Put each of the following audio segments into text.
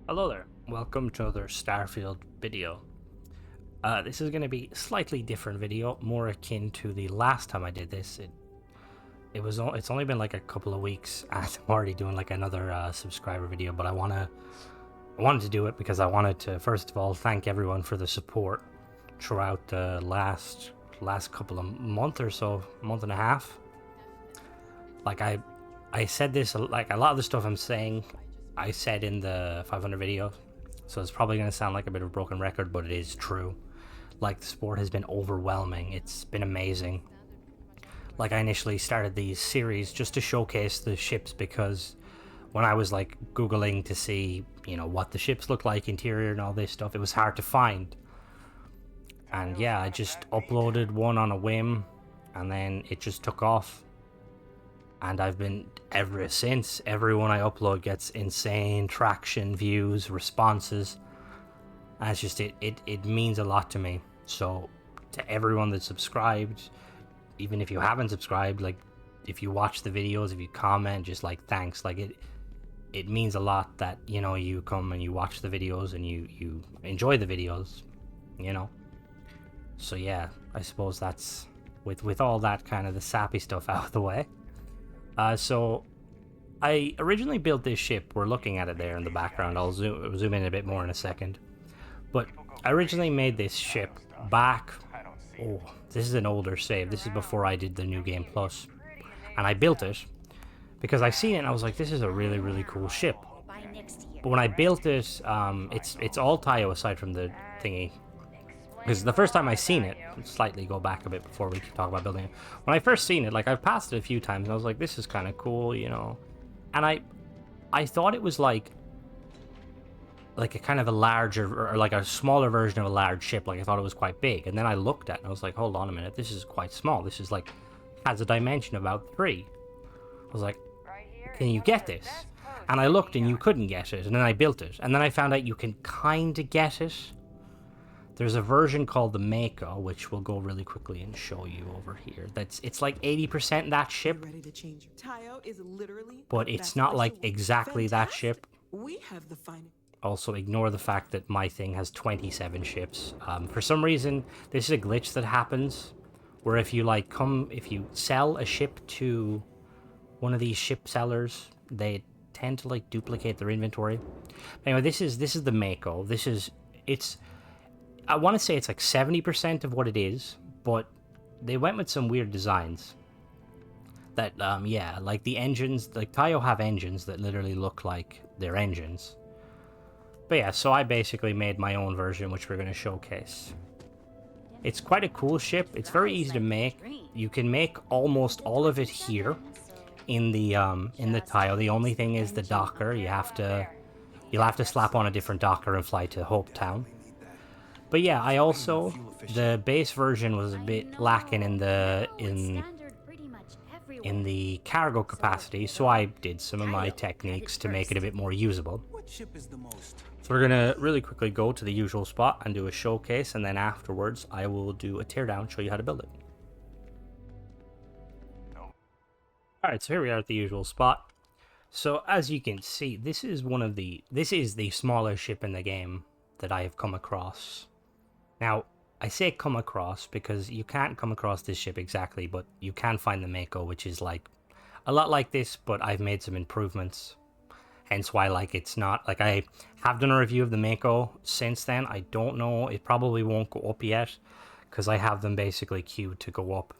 Hello there, welcome to another Starfield video. This is going to be a slightly different video, more akin to the last time I did this. It's only been like a couple of weeks and I'm already doing like another subscriber video, but I wanted to do it because I wanted to first of all thank everyone for the support throughout the last couple of month or so, month and a half. Like I said this, like a lot of the stuff I'm saying I said in the 500 video, so it's probably going to sound like a bit of a broken record, but it is true. Like, the support has been overwhelming. It's been amazing. Like, I initially started these series just to showcase the ships because when I was like googling to see, you know, what the ships look like, interior and all this stuff, it was hard to find. And yeah, I just uploaded one on a whim and then it just took off. And I've been, ever since, everyone I upload gets insane traction, views, responses. And it's just, it means a lot to me. So, to everyone that's subscribed, even if you haven't subscribed, like, if you watch the videos, if you comment, just like, thanks. Like, it means a lot that, you know, you come and you watch the videos and you enjoy the videos, you know. So yeah, I suppose that's, with all that kind of the sappy stuff out of the way. So I originally built this ship. We're looking at it there in the background. I'll zoom in a bit more in a second. But I originally made this ship back... Oh, this is an older save. This is before I did the New Game Plus. And I built it because I seen it and I was like, this is a really, really cool ship. But when I built it, it's all Tayo aside from the thingy. Because the first time I seen it, slightly go back a bit before we talk about building it. When I first seen it, like, I've passed it a few times, and I was like, this is kind of cool, you know. And I thought it was like a kind of a larger, or like a smaller version of a large ship. Like, I thought it was quite big. And then I looked at it, and I was like, hold on a minute, this is quite small. This is like, has a dimension of about 3. I was like, can you get this? And I looked, and you couldn't get it. And then I built it. And then I found out you can kind of get it. There's a version called the Mako, which we'll go really quickly and show you over here. It's like 80% that ship, but it's not like exactly that ship. We have the finest. Also, ignore the fact that my thing has 27 ships. For some reason, this is a glitch that happens, where if you sell a ship to one of these ship sellers, they tend to like duplicate their inventory. Anyway, this is the Mako. I want to say it's like 70% of what it is, but they went with some weird designs. That, yeah, like the engines, like Tayo have engines that literally look like they're engines. But yeah, so I basically made my own version, which we're going to showcase. It's quite a cool ship. It's very easy to make. You can make almost all of it here in the Tayo. The only thing is the docker. You'll have to slap on a different docker and fly to Hope Town. But yeah, the base version was a bit lacking in the cargo capacity, so I did some of my techniques to make it a bit more usable. So we're gonna really quickly go to the usual spot and do a showcase, and then afterwards I will do a teardown, show you how to build it. Alright, so here we are at the usual spot. So as you can see, this is the smaller ship in the game that I have come across. Now, I say come across because you can't come across this ship exactly, but you can find the Mako, which is like a lot like this, but I've made some improvements. Hence why, like, it's not like I have done a review of the Mako since then. I don't know, it probably won't go up yet because I have them basically queued to go up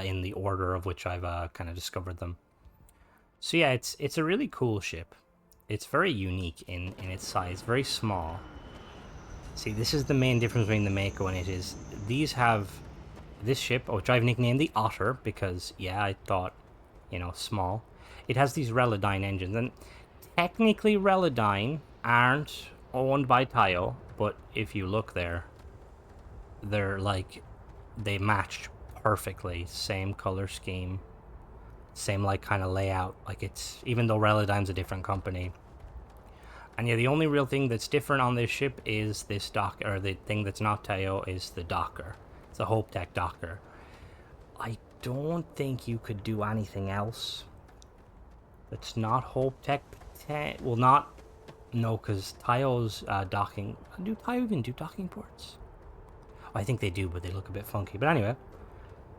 in the order of which I've kind of discovered them. So yeah, it's a really cool ship. It's very unique in its size, very small. See, this is the main difference between the Mako and it is, these have this ship, which I've nicknamed the Otter, because, yeah, I thought, you know, small. It has these Relodyne engines, and technically Relodyne aren't owned by Tayo, but if you look there, they're like, they match perfectly. Same color scheme, same, like, kind of layout. Like, it's, even though Relodyne's a different company. And yeah, the only real thing that's different on this ship is this docker, or the thing that's not Tayo is the docker. It's a Hope Tech docker. I don't think you could do anything else that's not Hope Tech. Well, not No, because Taio's docking... Do Taio even do docking ports? I think they do, but they look a bit funky. But anyway,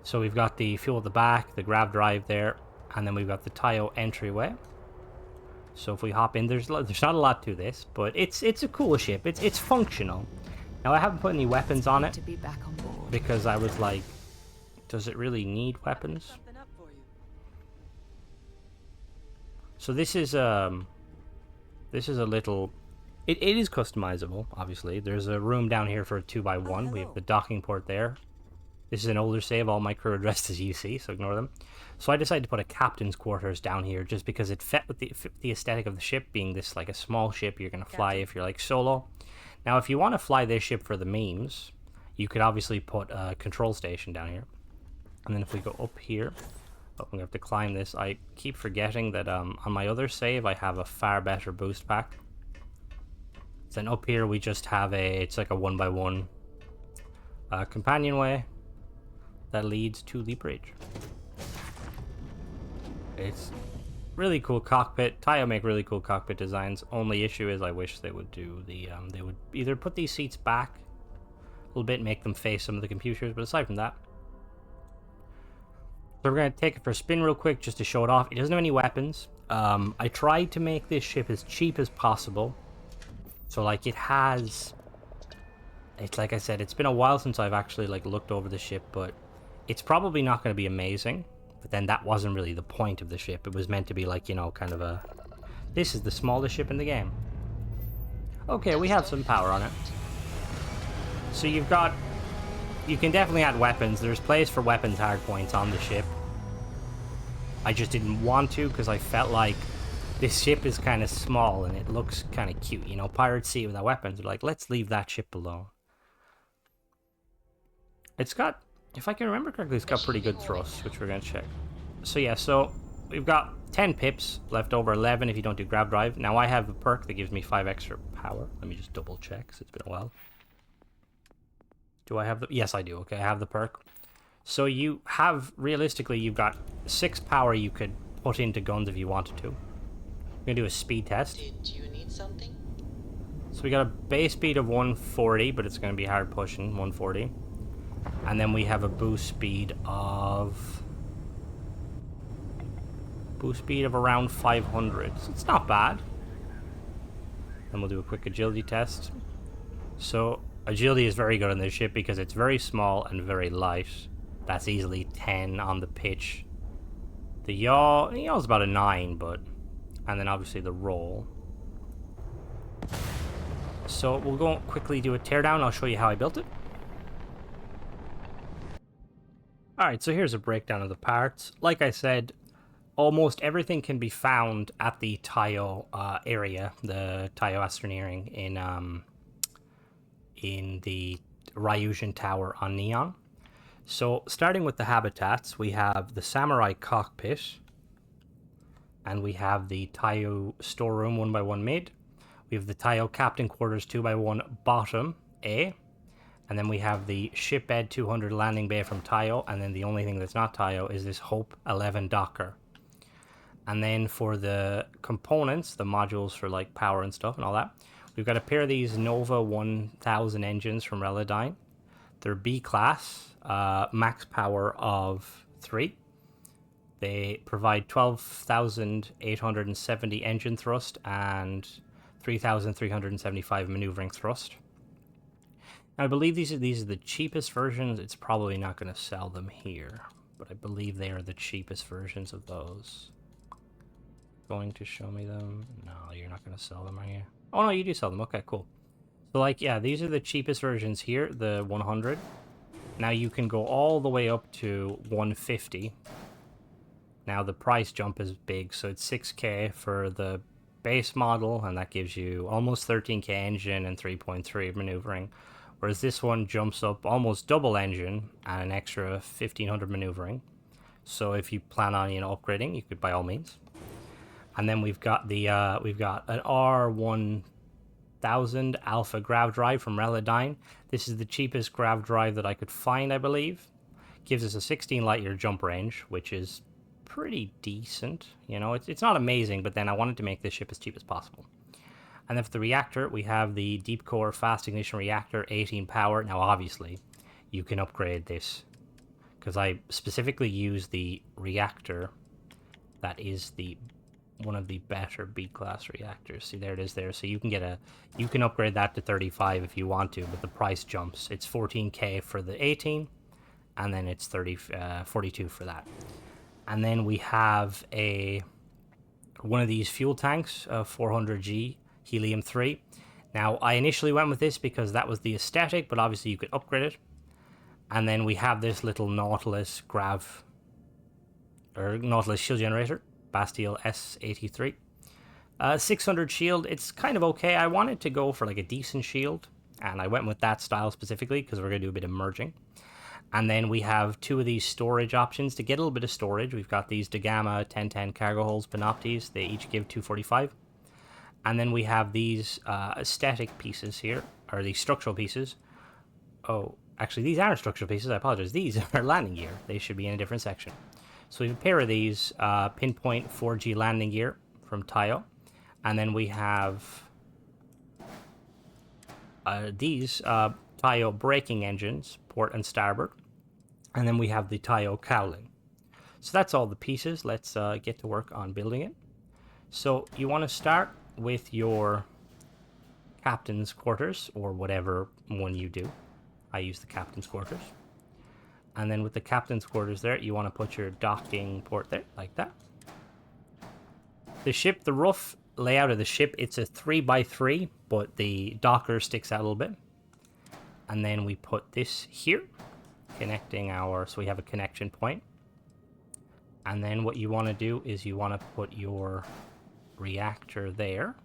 so we've got the fuel at the back, the grav drive there, and then we've got the Taio entryway. So if we hop in, there's not a lot to this, but it's a cool ship. It's functional. Now I haven't put any weapons on it To be back on board. because I was like, does it really need weapons? So this is a little. It is customizable, obviously. There's a room down here for a 2x1. We have the docking port there. This is an older save. All my crew are dressed as UC, so ignore them. So I decided to put a captain's quarters down here just because it fit with the aesthetic of the ship, being this like a small ship you're going to fly if you're like solo. Now, if you want to fly this ship for the memes, you could obviously put a control station down here. And then if we go up here, oh, we have to climb this. I keep forgetting that on my other save, I have a far better boost pack. Then up here, we just have it's like a 1x1 companionway that leads to the bridge. It's really cool cockpit. Taio make really cool cockpit designs. Only issue is I wish they would do the they would either put these seats back a little bit, make them face some of the computers, but aside from that. So we're going to take it for a spin real quick just to show it off. It doesn't have any weapons. I tried to make this ship as cheap as possible. So like it's like I said, it's been a while since I've actually like looked over the ship, but it's probably not going to be amazing. But then that wasn't really the point of the ship. It was meant to be like, you know, kind of a... This is the smallest ship in the game. Okay, we have some power on it. So you've got... You can definitely add weapons. There's place for weapons hardpoints on the ship. I just didn't want to because I felt like this ship is kind of small and it looks kind of cute. You know, pirates see it without weapons. They're like, let's leave that ship alone. It's got... If I can remember correctly, it's got pretty good thrust, which we're going to check. So yeah, so we've got 10 pips, left over 11 if you don't do grav drive. Now I have a perk that gives me 5 extra power. Let me just double check, because it's been a while. Do I have the... Yes, I do. Okay, I have the perk. So you have, realistically, you've got 6 power you could put into guns if you wanted to. We're going to do a speed test. Did you need something? So we got a base speed of 140, but it's going to be hard pushing, 140. And then we have a boost speed of around 500. So it's not bad. Then we'll do a quick agility test. So agility is very good on this ship because it's very small and very light. That's easily 10 on the pitch. The yaw is about a 9, but... And then obviously the roll. So we'll go quickly do a teardown. I'll show you how I built it. Alright, so here's a breakdown of the parts. Like I said, almost everything can be found at the Taio area, the Taio Astroneering in the Ryujin Tower on Neon. So, starting with the habitats, we have the Samurai Cockpit, and we have the Taio Storeroom 1x1 mid. We have the Taio Captain Quarters 2x1 bottom A. And then we have the Ship Bed 200 landing bay from Taio, and then the only thing that's not Taio is this Hope 11 Docker. And then for the components, the modules for like power and stuff and all that, we've got a pair of these Nova 1000 engines from Relodyne. They're B-class, max power of 3. They provide 12,870 engine thrust and 3,375 maneuvering thrust. I believe these are the cheapest versions. It's probably not going to sell them here, but I believe they are the cheapest versions of those. Going to show me them? No, you're not going to sell them, are you? Oh, no, you do sell them. Okay, cool. So, like, yeah, these are the cheapest versions here, the 100. Now, you can go all the way up to 150. Now, the price jump is big, so it's 6K for the base model, and that gives you almost 13K engine and 3.3 maneuvering. Whereas this one jumps up almost double engine and an extra 1500 maneuvering. So if you plan on, you know, upgrading, you could by all means. And then we've got the an R1000 Alpha grav drive from Relodyne. This is the cheapest grav drive that I could find, I believe. Gives us a 16 light year jump range, which is pretty decent. You know, it's not amazing, but then I wanted to make this ship as cheap as possible. And then for the reactor, we have the Deep Core Fast Ignition Reactor, 18 power. Now, obviously, you can upgrade this, because I specifically use the reactor that is the one of the better B-class reactors. See, there it is there. So you can upgrade that to 35 if you want to, but the price jumps. It's 14k for the 18, and then it's 42 for that. And then we have one of these fuel tanks, 400G helium-3. Now, I initially went with this because that was the aesthetic, but obviously you could upgrade it. And then we have this little Nautilus Nautilus shield generator, Bastille S83. 600 shield, it's kind of okay. I wanted to go for like a decent shield, and I went with that style specifically because we're going to do a bit of merging. And then we have two of these storage options to get a little bit of storage. We've got these Dagama 1010 cargo holds, Panoptes. They each give 245. And then we have these aesthetic pieces here, or these structural pieces. Oh, actually, these aren't structural pieces. I apologize. These are landing gear. They should be in a different section. So we have a pair of these Pinpoint 4G landing gear from Tayo. And then we have these Tayo braking engines, port and starboard. And then we have the Tayo cowling. So that's all the pieces. Let's get to work on building it. So you want to start with your captain's quarters, or whatever one you do. I use the captain's quarters. And then with the captain's quarters there, you want to put your docking port there, like that. The ship, the rough layout of the ship, it's a 3x3, but the docker sticks out a little bit. And then we put this here, connecting so we have a connection point. And then what you want to do is you want to put your reactor there.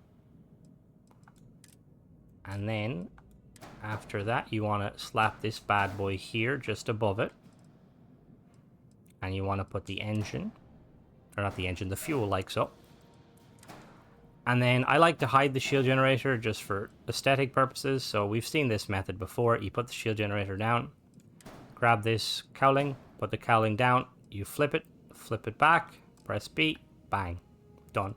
And then after that, you want to slap this bad boy here just above it. And you want to put the engine, or not the engine, the fuel, like so. And then I like to hide the shield generator just for aesthetic purposes. So we've seen this method before. You put the shield generator down, grab this cowling, put the cowling down, you flip it back, press B, bang, done.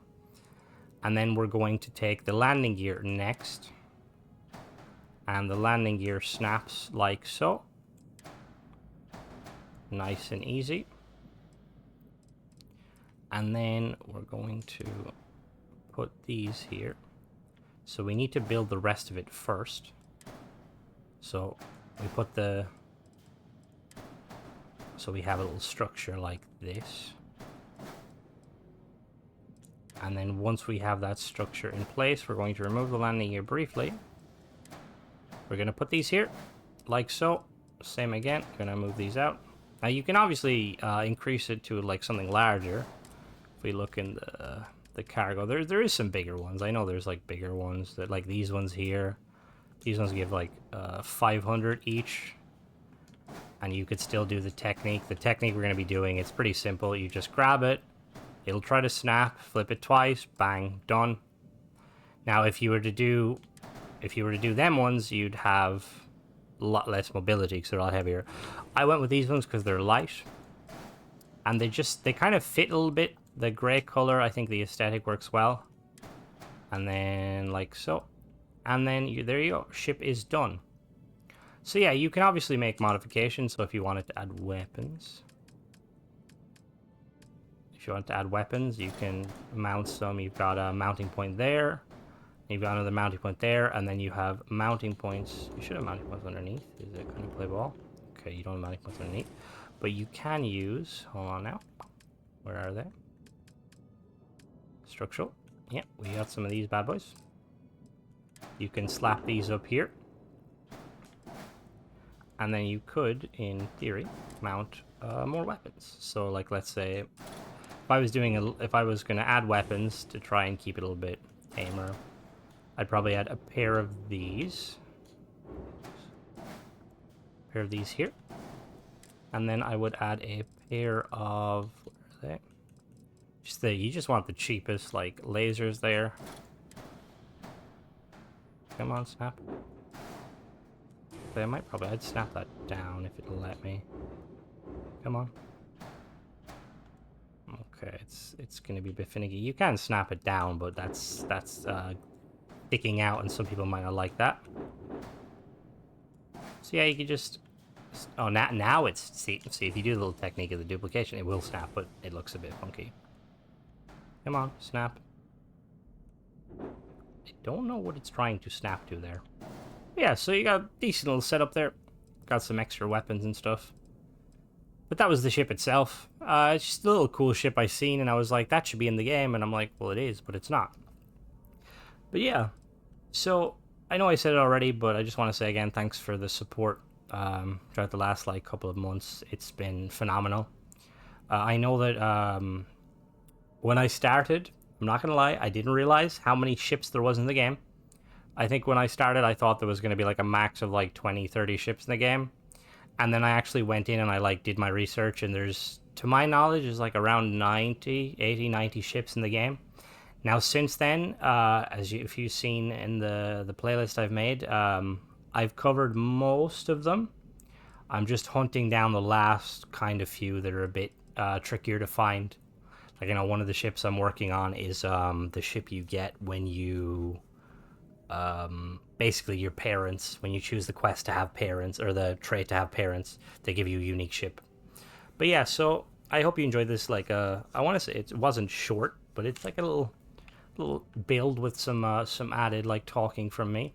And then we're going to take the landing gear next. And the landing gear snaps like so. Nice and easy. And then we're going to put these here. So we need to build the rest of it first. So we put so we have a little structure like this. And then once we have that structure in place, we're going to remove the landing gear briefly. We're going to put these here, like so. Same again, going to move these out. Now you can obviously increase it to like something larger. If we look in the cargo, there is some bigger ones. I know there's like bigger ones, that like these ones here. These ones give like 500 each. And you could still do the technique. The technique we're going to be doing, it's pretty simple. You just grab it. It'll try to snap, flip it twice, bang, done. Now, if you were to do them ones, you'd have a lot less mobility because they're a lot heavier. I went with these ones because they're light, and they kind of fit a little bit. The gray color, I think the aesthetic works well. And then like so, and then there you go. Ship is done. So yeah, you can obviously make modifications. So if you wanted to add weapons. If you want to add weapons, you can mount some. You've got a mounting point there. You've got another mounting point there. And then you have mounting points. You should have mounting points underneath. Is it going to play ball? Okay, you don't have mounting points underneath. But you can use... Hold on now. Where are they? Structural. Yeah, we got some of these bad boys. You can slap these up here. And then you could, in theory, mount more weapons. So, like, let's say... If I was going to add weapons to try and keep it a little bit tamer, I'd probably add a pair of these. Here. And then I would add a pair of... Where are they? You just want the cheapest, like, lasers there. Come on, snap. I'd snap that down if it'll let me. Come on. Okay, it's gonna be a bit finicky. You can snap it down, but that's sticking out, and some people might not like that. So yeah, you can just... Oh, now it's... See, if you do the little technique of the duplication, it will snap, but it looks a bit funky. Come on, snap. I don't know what it's trying to snap to there. Yeah, so you got a decent little setup there. Got some extra weapons and stuff. But that was the ship itself. It's just a little cool ship I seen, and I was like, that should be in the game. And I'm like, well, it is, but it's not. But yeah, so I know I said it already, but I just want to say again, thanks for the support throughout the last like couple of months. It's been phenomenal. I know that when I started, I'm not gonna lie, I didn't realize how many ships there was in the game. I think when I started, I thought there was gonna be like a max of like 20, 30 ships in the game. And then I actually went in and I like did my research, and there's, to my knowledge, there's like around 90 ships in the game. Now, since then, if you've seen in the playlist I've made, I've covered most of them. I'm just hunting down the last kind of few that are a bit trickier to find. Like, you know, one of the ships I'm working on is the ship you get when you... basically your parents, when you choose the quest to have parents, or the trait to have parents, they give you a unique ship. But yeah, so I hope you enjoyed this. Like, I want to say it wasn't short, but it's like a little build with some added like talking from me.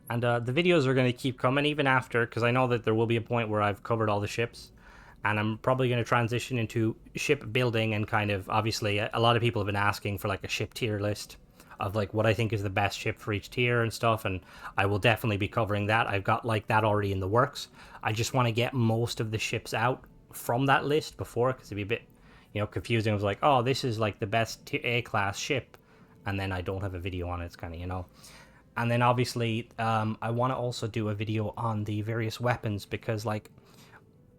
And the videos are going to keep coming even after, because I know that there will be a point where I've covered all the ships, and I'm probably going to transition into ship building, and kind of, obviously a lot of people have been asking for like a ship tier list of like what I think is the best ship for each tier and stuff, and I will definitely be covering that. I've got like that already in the works. I just want to get most of the ships out from that list before, because it'd be a bit, you know, confusing. I was like, oh, this is like the best A-class ship, and then I don't have a video on it. It's kind of, you know. And then obviously I want to also do a video on the various weapons, because like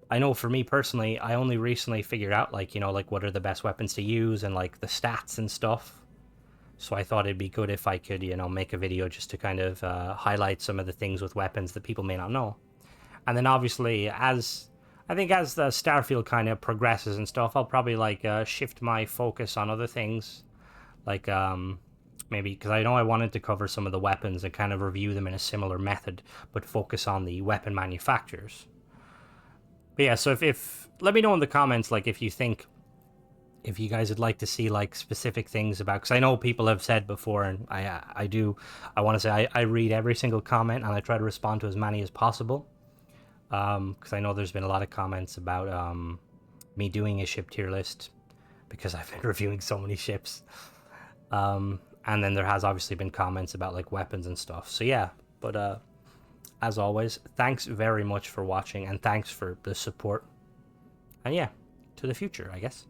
I know for me personally, I only recently figured out like, you know, like what are the best weapons to use and like the stats and stuff. So I thought it'd be good if I could, you know, make a video just to kind of highlight some of the things with weapons that people may not know. And then obviously, as the Starfield kind of progresses and stuff, I'll probably like shift my focus on other things. Like maybe, because I know I wanted to cover some of the weapons and kind of review them in a similar method, but focus on the weapon manufacturers. But yeah, so if let me know in the comments, like if you think, if you guys would like to see like specific things about, because I know people have said before, and I want to say I read every single comment, and I try to respond to as many as possible, because I know there's been a lot of comments about me doing a ship tier list, because I've been reviewing so many ships, and then there has obviously been comments about like weapons and stuff. So yeah, but as always, thanks very much for watching, and thanks for the support, and yeah, to the future, I guess.